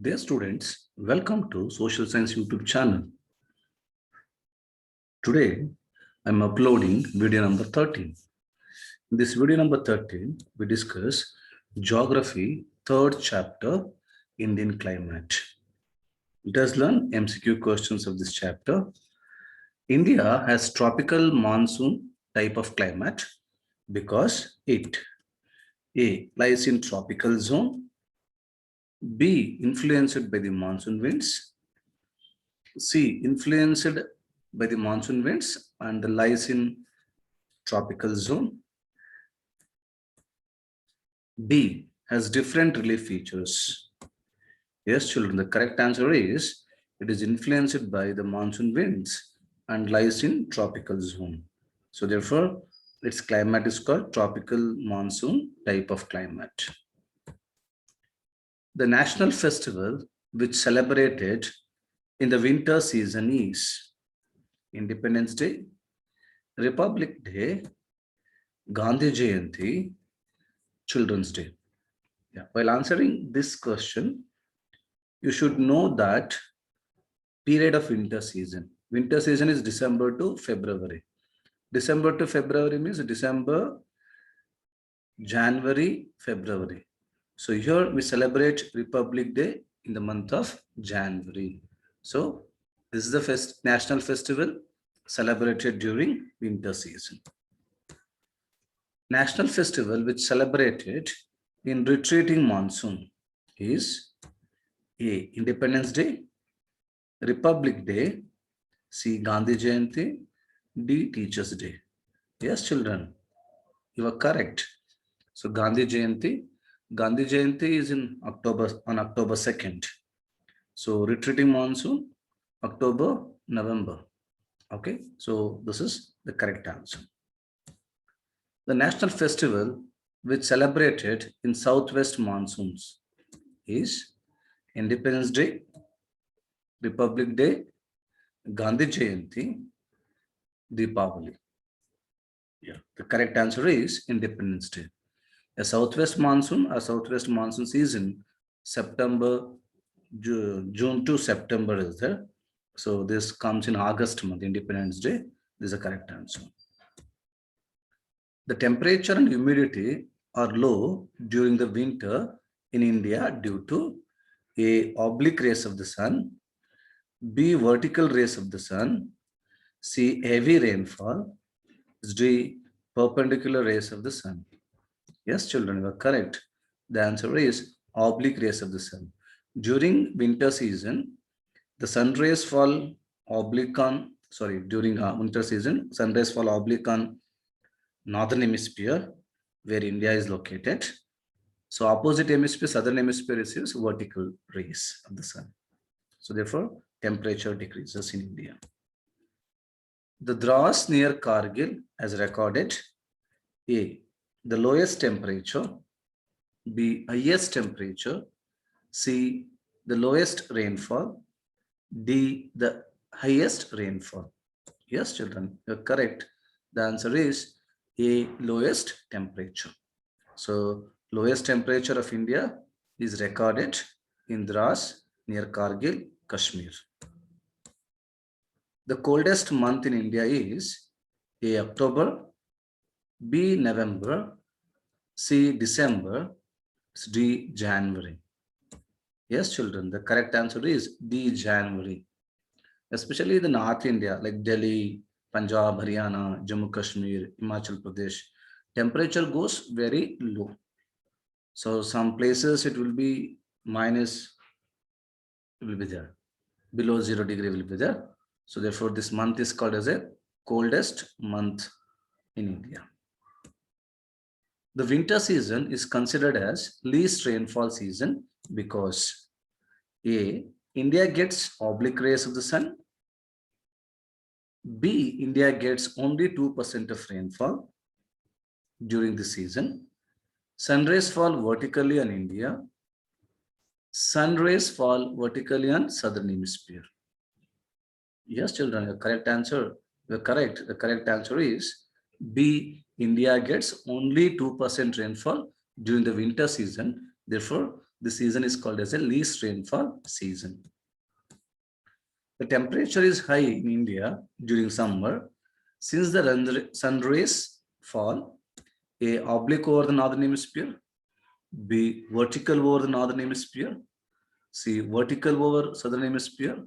Dear students, welcome to Social Science YouTube channel. Today, I'm uploading video number 13. In this video number 13, we discuss Geography, third chapter, Indian climate. Let us learn MCQ questions of this chapter. India has tropical monsoon type of climate because it A. lies in tropical zone, B. influenced by the monsoon winds, C. influenced by the monsoon winds and lies in tropical zone, D. has different relief features. Yes, children, the correct answer is it is influenced by the monsoon winds and lies in tropical zone. So therefore, its climate is called tropical monsoon type of climate. The national festival which celebrated in the winter season is Independence Day, Republic Day, Gandhi Jayanti, Children's Day. Yeah. While answering this question, you should know that period of winter season. Winter season is December to February. December to February means December, January, February. So here we celebrate Republic Day in the month of January. So this is the national festival celebrated during winter season. National festival which celebrated in retreating monsoon is A. Independence Day, Republic Day, C. Gandhi Jayanti, D. Teachers Day. Yes, children, you are correct. So Gandhi Jayanti is in on October 2nd. So retreating monsoon, October, November. Okay, so this is the correct answer. The national festival which celebrated in southwest monsoons is Independence Day, Republic Day, Gandhi Jayanti, Deepavali. Yeah, the correct answer is Independence Day. A southwest monsoon season, September, June to September is there. So this comes in August month, Independence Day. This is the correct answer. The temperature and humidity are low during the winter in India due to A. oblique rays of the sun, B. vertical rays of the sun, C. heavy rainfall, D. perpendicular rays of the sun. Yes, children, you are correct. The answer is oblique rays of the sun. During winter season, the sun rays fall oblique on, during winter season, sun rays fall oblique on northern hemisphere where India is located. So opposite hemisphere, southern hemisphere receives vertical rays of the sun. So therefore, temperature decreases in India. The Dras near Kargil has recorded A. the lowest temperature, B. highest temperature, C. the lowest rainfall, D. the highest rainfall. Yes, children, you're correct. The answer is A. lowest temperature. So lowest temperature of India is recorded in Dras near Kargil, Kashmir. The coldest month in India is A. October, B. November, C. December, D. January. Yes, children, the correct answer is D. January. Especially the North India like Delhi, Punjab, Haryana, Jammu Kashmir, Himachal Pradesh, temperature goes very low. So some places it will be minus, will be there, below 0 degree will be there. So therefore this month is called as a coldest month in India. The winter season is considered as least rainfall season because A. India gets oblique rays of the sun, B. India gets only 2% of rainfall during the season, sun rays fall vertically on India, sun rays fall vertically on southern hemisphere. Yes, children, the correct answer, the correct answer is B. India gets only 2% rainfall during the winter season. Therefore, The season is called as a least rainfall season. The temperature is high in India during summer since the sun rays fall A. Oblique over the northern hemisphere, B. Vertical over the northern hemisphere, C. Vertical over southern hemisphere,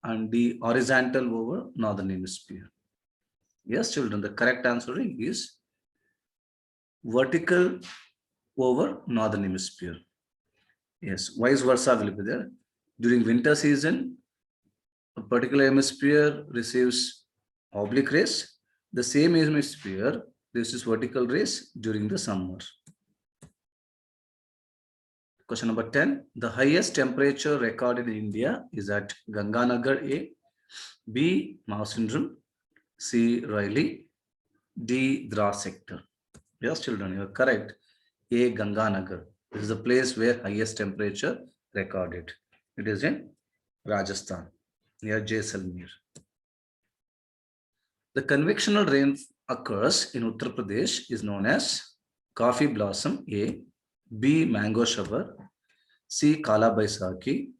and D. Horizontal over northern hemisphere. Yes, children, the correct answer is vertical over northern hemisphere. Yes, vice versa will be there. During winter season, a particular hemisphere receives oblique rays. The same hemisphere receives vertical rays during the summer. Question number 10. The highest temperature recorded in India is at Ganganagar A, B. Mawsynram, C. Roily, D. Drar sector. Yes, children, you are correct. A. Ganganagar. This is the place where highest temperature recorded. It is in Rajasthan, near Jaisalmer. The convectional rain occurs in Uttar Pradesh is known as coffee blossom A, B. Mango shower, C. Kala Baisakhi,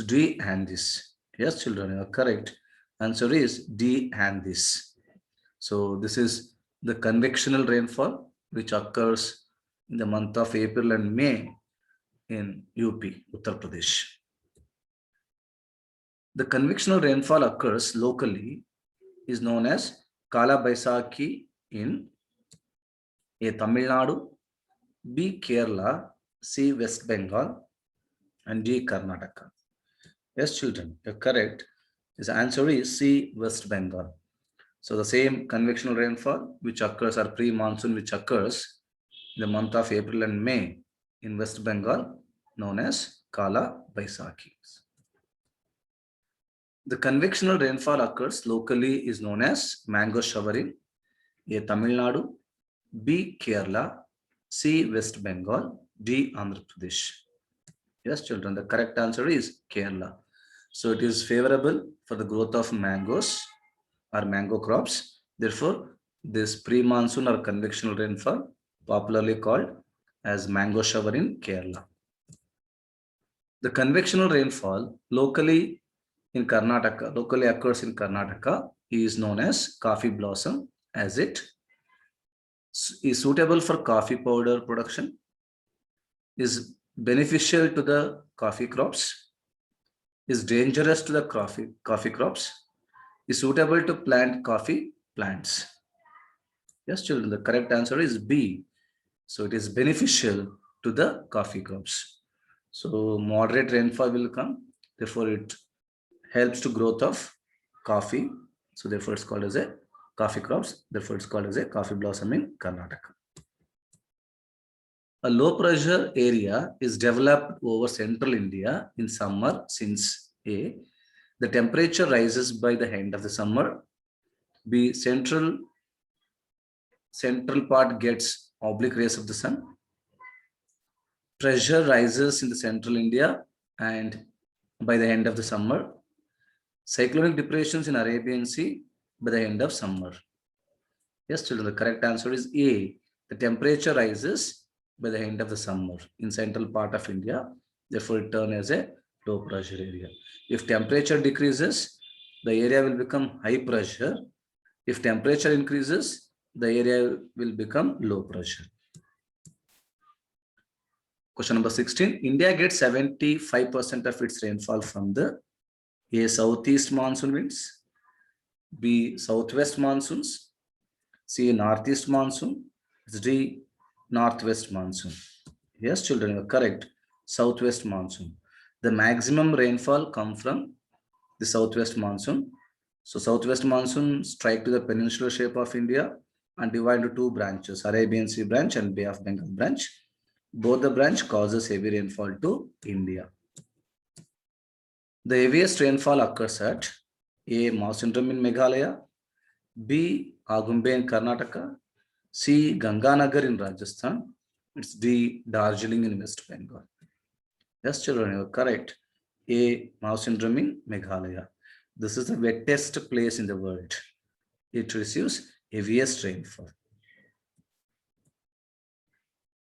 D. and this. Yes, children, you are correct. Answer is D and this. So this is the convectional rainfall which occurs in the month of April and May in UP, Uttar Pradesh. The convectional rainfall occurs locally is known as Kala Baisakhi in A. Tamil Nadu, B. Kerala, C. West Bengal, and D. Karnataka. Yes, children, you're correct. His answer is C. West Bengal. So the same convectional rainfall which occurs or pre-monsoon which occurs in the month of April and May in West Bengal known as Kala Baisakhi. The convectional rainfall occurs locally is known as mango showering, A. Tamil Nadu, B. Kerala, C. West Bengal, D. Andhra Pradesh. Yes, children, the correct answer is Kerala. So it is favorable for the growth of mangoes or mango crops. Therefore, this pre-monsoon or convectional rainfall, popularly called as mango shower in Kerala. The convectional rainfall locally occurs in Karnataka is known as coffee blossom, as it is suitable for coffee powder production, is beneficial to the coffee crops, is dangerous to the coffee crops, is suitable to plant coffee plants. Yes, children, the correct answer is B. So it is beneficial to the coffee crops. So moderate rainfall will come. Therefore, it helps to growth of coffee. So therefore, it's called as a coffee crops. Therefore, it's called as a coffee blossom in Karnataka. A low pressure area is developed over central India in summer since A. The temperature rises by the end of the summer. B. Central part gets oblique rays of the sun. Pressure rises in the central India and by the end of the summer. Cyclonic depressions in Arabian Sea by the end of summer. Yes, children, the correct answer is A. The temperature rises by the end of the summer in central part of India. Therefore, it turns as a low pressure area. If temperature decreases, the area will become high pressure. If temperature increases, the area will become low pressure. Question number 16. India gets 75% of its rainfall from the A. Southeast monsoon winds, B. Southwest monsoons, C. Northeast monsoon, D. Northwest monsoon. Yes, children, you are correct. Southwest monsoon. The maximum rainfall comes from the southwest monsoon. So southwest monsoon strike to the peninsular shape of India and divide into two branches, Arabian Sea branch and Bay of Bengal branch. Both the branch causes heavy rainfall to India. The heaviest rainfall occurs at A. Mawsynram in Meghalaya, B. Agumbe in Karnataka, C. Ganganagar in Rajasthan, it's D. Darjeeling in West Bengal. Yes, children, you are correct. A. Mawsynram in Meghalaya. This is the wettest place in the world. It receives heaviest rainfall.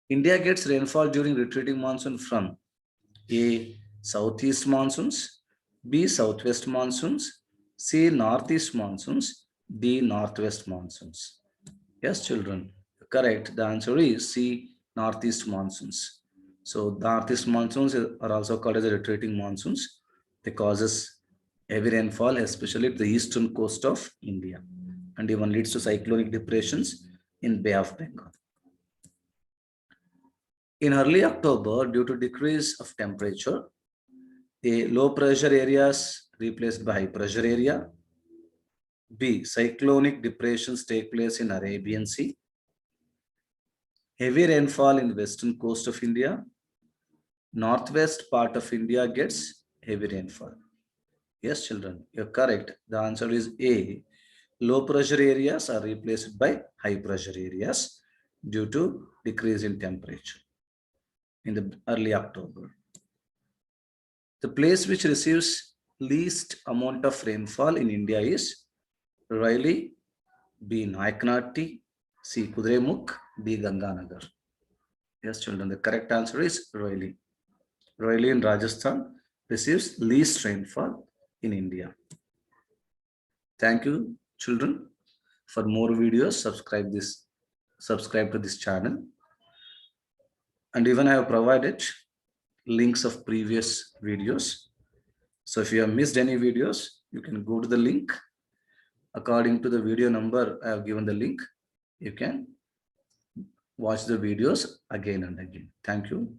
India gets rainfall during retreating monsoon from A. Southeast monsoons, B. Southwest monsoons, C. Northeast monsoons, D. Northwest monsoons. Yes, children, correct. The answer is C. Northeast monsoons. So northeast monsoons are also called as the retreating monsoons. They causes heavy rainfall, especially at the eastern coast of India, and even leads to cyclonic depressions in Bay of Bengal. In early October, due to decrease of temperature, a low pressure areas replaced by high pressure area. B. Cyclonic depressions take place in Arabian Sea. Heavy rainfall in western coast of India. Northwest part of India gets heavy rainfall. Yes, children, you're correct. The answer is A. Low pressure areas are replaced by high pressure areas due to decrease in temperature in the early October. The place which receives least amount of rainfall in India is Royli, B. Naiknati, C. Kudremukh, D. Ganganagar. Yes, children, the correct answer is Royli. Royli in Rajasthan receives least rainfall in India. Thank you, children. For more videos, subscribe to this channel. And even I have provided links of previous videos. So if you have missed any videos, you can go to the link. According to the video number, I have given the link. You can watch the videos again and again. Thank you.